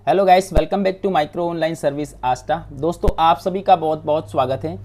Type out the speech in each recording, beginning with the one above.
Hello guys, welcome back to micro online service Aastha. दोस्तों, आप सभी का बहुत बहुत स्वागत है।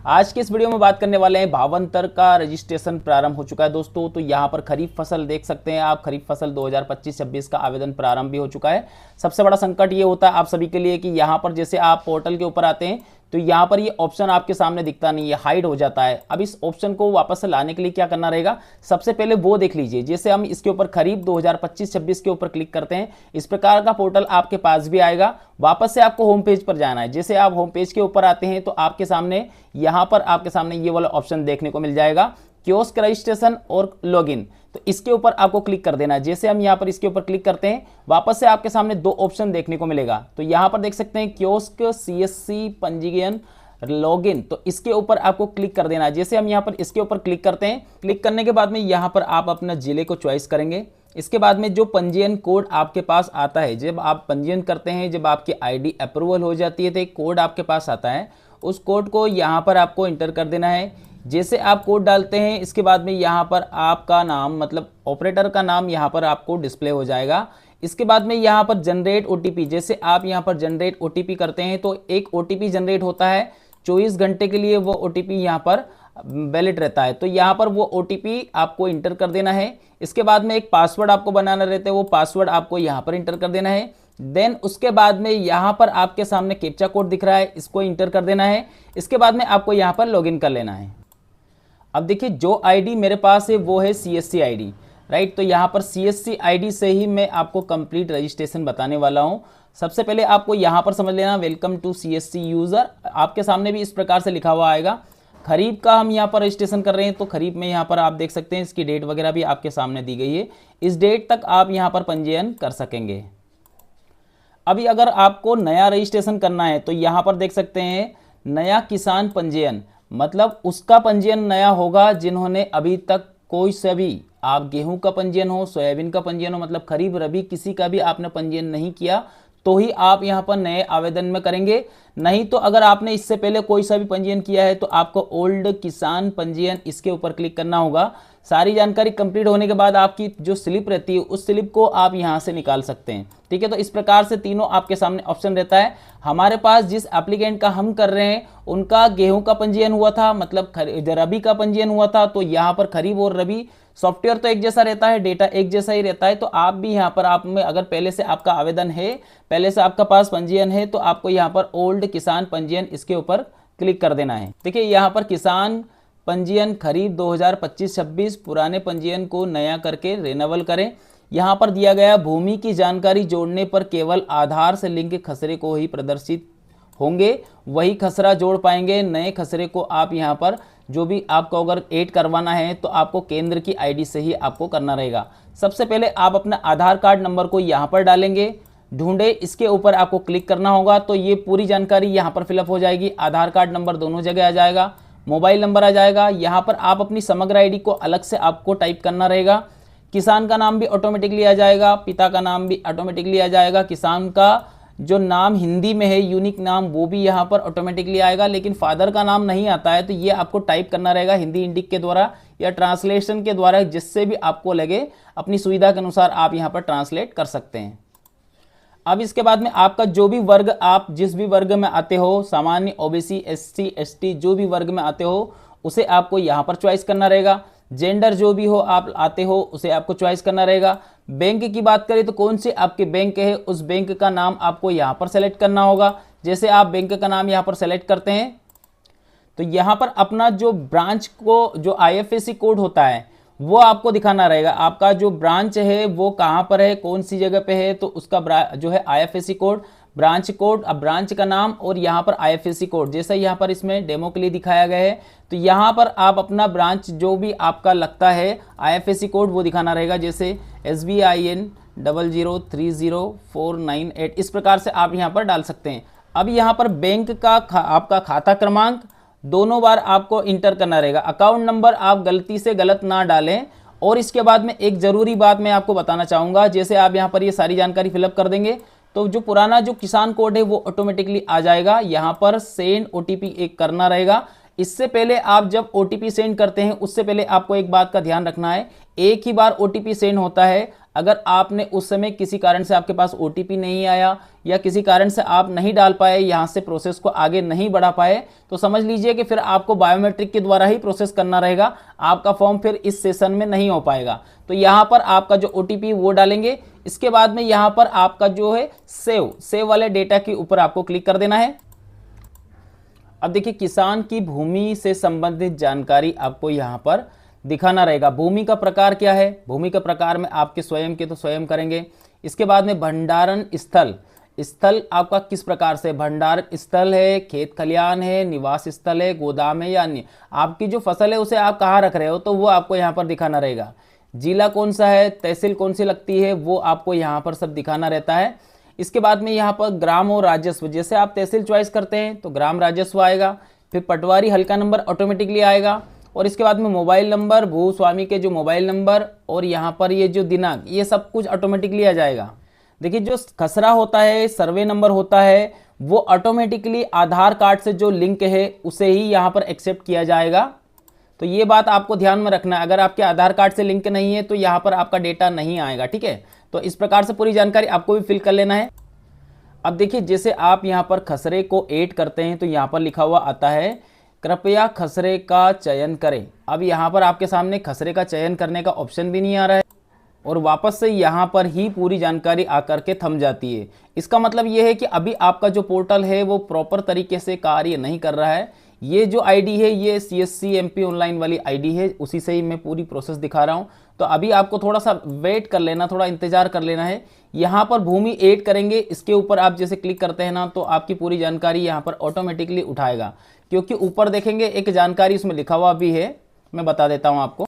आज के इस वीडियो में बात करने वाले हैं भावांतर का रजिस्ट्रेशन प्रारंभ हो चुका है दोस्तों। तो यहाँ पर खरीफ फसल देख सकते हैं आप, खरीफ फसल 2025-26 का आवेदन प्रारंभ भी हो चुका है। सबसे बड़ा संकट ये होता है आप सभी के लिए कि यहाँ पर जैसे आप पोर्टल के ऊपर आते हैं तो यहाँ पर ये ऑप्शन आपके सामने दिखता नहीं है, हाइड हो जाता है। अब इस ऑप्शन को वापस से लाने के लिए क्या करना रहेगा, सबसे पहले वो देख लीजिए। जैसे हम इसके ऊपर खरीफ 2025-26 के ऊपर क्लिक करते हैं, इस प्रकार का पोर्टल आपके पास भी आएगा। वापस से आपको होम पेज पर जाना है। जैसे आप होम पेज के ऊपर आते हैं तो आपके सामने यहाँ पर आपके सामने ये वाला ऑप्शन देखने को मिल जाएगा, कियोस्क रजिस्ट्रेशन और लॉगिन। तो इसके ऊपर आपको क्लिक कर देना है। जैसे हम यहाँ पर इसके ऊपर क्लिक करते हैं, वापस से आपके सामने दो ऑप्शन देखने को मिलेगा। तो यहाँ पर देख सकते हैं कियोस्क सीएससी पंजीयन लॉगिन, तो इसके ऊपर आपको क्लिक कर देना है। जैसे हम यहाँ पर इसके ऊपर क्लिक करते हैं, क्लिक करने के बाद में यहाँ पर आप अपना जिले को चॉइस करेंगे। इसके बाद में जो पंजीयन कोड आपके पास आता है, जब आप पंजीयन करते हैं, जब आपकी आईडी अप्रूवल हो जाती है तो एक कोड आपके पास आता है, उस कोड को यहाँ पर आपको इंटर कर देना है। जैसे आप कोड डालते हैं, इसके बाद में यहाँ पर आपका नाम मतलब ऑपरेटर का नाम यहाँ पर आपको डिस्प्ले हो जाएगा। इसके बाद में यहाँ पर जनरेट ओटीपी, जैसे आप यहाँ पर जनरेट ओटीपी करते हैं तो एक ओटीपी जनरेट होता है, 24 घंटे के लिए वो ओटीपी यहाँ पर वैलिड रहता है। तो यहाँ पर वो ओटीपी आपको इंटर कर देना है। इसके बाद में एक पासवर्ड आपको बनाना रहता है, वो पासवर्ड आपको यहाँ पर इंटर कर देना है। देन उसके बाद में यहाँ पर आपके सामने कैप्चा कोड दिख रहा है, इसको इंटर कर देना है। इसके बाद में आपको यहाँ पर लॉगिन कर लेना है। अब देखिए, जो आईडी मेरे पास है वो है सीएससी आईडी, राइट। तो यहाँ पर सीएससी आईडी से ही मैं आपको कंप्लीट रजिस्ट्रेशन बताने वाला हूँ। सबसे पहले आपको यहाँ पर समझ लेना, वेलकम टू सीएससी यूज़र। आपके सामने भी इस प्रकार से लिखा हुआ आएगा। खरीफ का हम यहाँ पर रजिस्ट्रेशन कर रहे हैं, तो खरीफ में यहाँ पर आप देख सकते हैं इसकी डेट वगैरह भी आपके सामने दी गई है। इस डेट तक आप यहाँ पर पंजीयन कर सकेंगे। अभी अगर आपको नया रजिस्ट्रेशन करना है तो यहाँ पर देख सकते हैं नया किसान पंजीयन, मतलब उसका पंजीयन नया होगा जिन्होंने अभी तक कोई सा भी, आप गेहूं का पंजीयन हो, सोयाबीन का पंजीयन हो, मतलब खरीफ रबी किसी का भी आपने पंजीयन नहीं किया तो ही आप यहाँ पर नए आवेदन में करेंगे। नहीं तो अगर आपने इससे पहले कोई सा भी पंजीयन किया है तो आपको ओल्ड किसान पंजीयन इसके ऊपर क्लिक करना होगा। सारी जानकारी कंप्लीट होने के बाद आपकी जो स्लिप रहती है उस स्लिप को आप यहाँ से निकाल सकते हैं, ठीक है। तो इस प्रकार से तीनों आपके सामने ऑप्शन रहता है। हमारे पास जिस एप्लीकेंट का हम कर रहे हैं उनका गेहूं का पंजीयन हुआ था, मतलब रबी का पंजीयन हुआ था, तो यहाँ पर खरीफ और रबी सॉफ्टवेयर तो एक जैसा रहता है, डेटा एक जैसा ही रहता है। तो आप भी यहाँ पर आप में अगर पहले से आपका आवेदन है, पहले से आपका पास पंजीयन है, तो आपको यहाँ पर ओल्ड किसान पंजीयन इसके ऊपर क्लिक कर देना है। देखिए, यहाँ पर किसान पंजीयन खरीफ 2025-26 पुराने पंजीयन को नया करके रिन्यूअल करें। यहाँ पर दिया गया भूमि की जानकारी जोड़ने पर केवल आधार से लिंक खसरे को ही प्रदर्शित होंगे, वही खसरा जोड़ पाएंगे। नए खसरे को आप यहाँ पर जो भी आपको अगर ऐड करवाना है तो आपको केंद्र की आईडी से ही आपको करना रहेगा। सबसे पहले आप अपना आधार कार्ड नंबर को यहाँ पर डालेंगे, ढूंढे, इसके ऊपर आपको क्लिक करना होगा तो ये पूरी जानकारी यहाँ पर फिलअप हो जाएगी। आधार कार्ड नंबर दोनों जगह आ जाएगा, मोबाइल नंबर आ जाएगा। यहाँ पर आप अपनी समग्र आईडी को अलग से आपको टाइप करना रहेगा। किसान का नाम भी ऑटोमेटिकली आ जाएगा, पिता का नाम भी ऑटोमेटिकली आ जाएगा। किसान का जो नाम हिंदी में है यूनिक नाम वो भी यहाँ पर ऑटोमेटिकली आएगा, लेकिन फादर का नाम नहीं आता है तो ये आपको टाइप करना रहेगा हिंदी इंडिक के द्वारा या ट्रांसलेशन के द्वारा, जिससे भी आपको लगे अपनी सुविधा के अनुसार आप यहाँ पर ट्रांसलेट कर सकते हैं। अब इसके बाद में आपका जो भी वर्ग, आप जिस भी वर्ग में आते हो, सामान्य, ओबीसी, एससी, एसटी, जो भी वर्ग में आते हो उसे आपको यहाँ पर चॉइस करना रहेगा। जेंडर जो भी हो आप आते हो उसे आपको चॉइस करना रहेगा। बैंक की बात करें तो कौन से आपके बैंक है उस बैंक का नाम आपको यहाँ पर सेलेक्ट करना होगा। जैसे आप बैंक का नाम यहाँ पर सेलेक्ट करते हैं तो यहाँ पर अपना जो ब्रांच को जो आईएफएससी कोड होता है वो आपको दिखाना रहेगा। आपका जो ब्रांच है वो कहाँ पर है, कौन सी जगह पे है, तो उसका जो है आईएफएससी कोड, ब्रांच कोड, अब ब्रांच का नाम और यहाँ पर आईएफएससी कोड, जैसा यहाँ पर इसमें डेमो के लिए दिखाया गया है। तो यहाँ पर आप अपना ब्रांच जो भी आपका लगता है आईएफएससी कोड वो दिखाना रहेगा। जैसे SBIN 0030498, इस प्रकार से आप यहाँ पर डाल सकते हैं। अब यहाँ पर बैंक का आपका खाता क्रमांक दोनों बार आपको इंटर करना रहेगा। अकाउंट नंबर आप गलती से गलत ना डालें। और इसके बाद में एक ज़रूरी बात मैं आपको बताना चाहूँगा, जैसे आप यहाँ पर ये सारी जानकारी फिलअप कर देंगे तो जो पुराना जो किसान कोड है वो ऑटोमेटिकली आ जाएगा। यहाँ पर सेंड ओटीपी एक करना रहेगा। इससे पहले आप जब ओटीपी सेंड करते हैं उससे पहले आपको एक बात का ध्यान रखना है, एक ही बार ओटीपी सेंड होता है। अगर आपने उस समय किसी कारण से आपके पास OTP नहीं आया या किसी कारण से आप नहीं डाल पाए, यहाँ से प्रोसेस को आगे नहीं बढ़ा पाए, तो समझ लीजिए कि फिर आपको बायोमेट्रिक के द्वारा ही प्रोसेस करना रहेगा, आपका फॉर्म फिर इस सेशन में नहीं हो पाएगा। तो यहाँ पर आपका जो OTP वो डालेंगे, इसके बाद में यहाँ पर आपका जो है सेव वाले डेटा के ऊपर आपको क्लिक कर देना है। अब देखिए किसान की भूमि से संबंधित जानकारी आपको यहाँ पर दिखाना रहेगा। भूमि का प्रकार क्या है, भूमि का प्रकार में आपके स्वयं के तो स्वयं करेंगे। इसके बाद में भंडारण स्थल आपका किस प्रकार से, भंडारण स्थल है, खेत खलियान है, निवास स्थल है, गोदाम है या अन्य, आपकी जो फसल है उसे आप कहाँ रख रहे हो तो वो आपको यहाँ पर दिखाना रहेगा। जिला कौन सा है, तहसील कौन सी लगती है, वो आपको यहाँ पर सब दिखाना रहता है। इसके बाद में यहाँ पर ग्राम और राजस्व, जैसे आप तहसील चॉइस करते हैं तो ग्राम राजस्व आएगा, फिर पटवारी हल्का नंबर ऑटोमेटिकली आएगा, और इसके बाद में मोबाइल नंबर, भूस्वामी के जो मोबाइल नंबर और यहाँ पर ये जो दिनांक, ये सब कुछ ऑटोमेटिकली आ जाएगा। देखिए जो खसरा होता है, सर्वे नंबर होता है, वो ऑटोमेटिकली आधार कार्ड से जो लिंक है उसे ही यहाँ पर एक्सेप्ट किया जाएगा। तो ये बात आपको ध्यान में रखना है, अगर आपके आधार कार्ड से लिंक नहीं है तो यहाँ पर आपका डेटा नहीं आएगा, ठीक है। तो इस प्रकार से पूरी जानकारी आपको भी फिल कर लेना है। अब देखिए जैसे आप यहाँ पर खसरे को ऐड करते हैं तो यहाँ पर लिखा हुआ आता है कृपया खसरे का चयन करें। अब यहाँ पर आपके सामने खसरे का चयन करने का ऑप्शन भी नहीं आ रहा है और वापस से यहाँ पर ही पूरी जानकारी आकर के थम जाती है। इसका मतलब ये है कि अभी आपका जो पोर्टल है वो प्रॉपर तरीके से कार्य नहीं कर रहा है। ये जो आईडी है ये CSC MP ऑनलाइन वाली आईडी है, उसी से ही मैं पूरी प्रोसेस दिखा रहा हूँ। तो अभी आपको थोड़ा सा वेट कर लेना, थोड़ा इंतजार कर लेना है। यहाँ पर भूमि ऐड करेंगे, इसके ऊपर आप जैसे क्लिक करते हैं ना तो आपकी पूरी जानकारी यहाँ पर ऑटोमेटिकली उठाएगा, क्योंकि ऊपर देखेंगे एक जानकारी इसमें लिखा हुआ भी है, मैं बता देता हूँ आपको।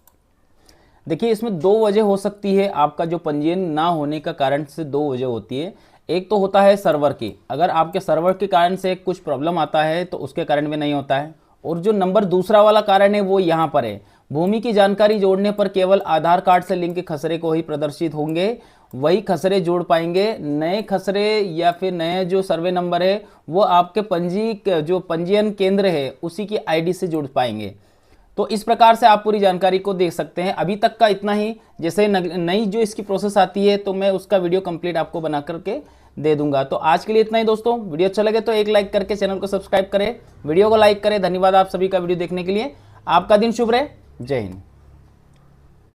देखिए इसमें दो वजह हो सकती है, आपका जो पंजीयन ना होने का कारण से दो वजह होती है। एक तो होता है सर्वर की, अगर आपके सर्वर के कारण से कुछ प्रॉब्लम आता है तो उसके कारण में नहीं होता है। और जो नंबर दूसरा वाला कारण है वो यहाँ पर है, भूमि की जानकारी जोड़ने पर केवल आधार कार्ड से लिंक खसरे को ही प्रदर्शित होंगे, वही खसरे जोड़ पाएंगे। नए खसरे या फिर नए जो सर्वे नंबर है वो आपके जो पंजीयन केंद्र है उसी की आईडी से जुड़ पाएंगे। तो इस प्रकार से आप पूरी जानकारी को देख सकते हैं। अभी तक का इतना ही, जैसे नई जो इसकी प्रोसेस आती है तो मैं उसका वीडियो कंप्लीट आपको बना करके दे दूंगा। तो आज के लिए इतना ही दोस्तों, वीडियो अच्छा लगे तो एक लाइक करके चैनल को सब्सक्राइब करें, वीडियो को लाइक करें। धन्यवाद आप सभी का वीडियो देखने के लिए। आपका दिन शुभ रहे। जय हिंद।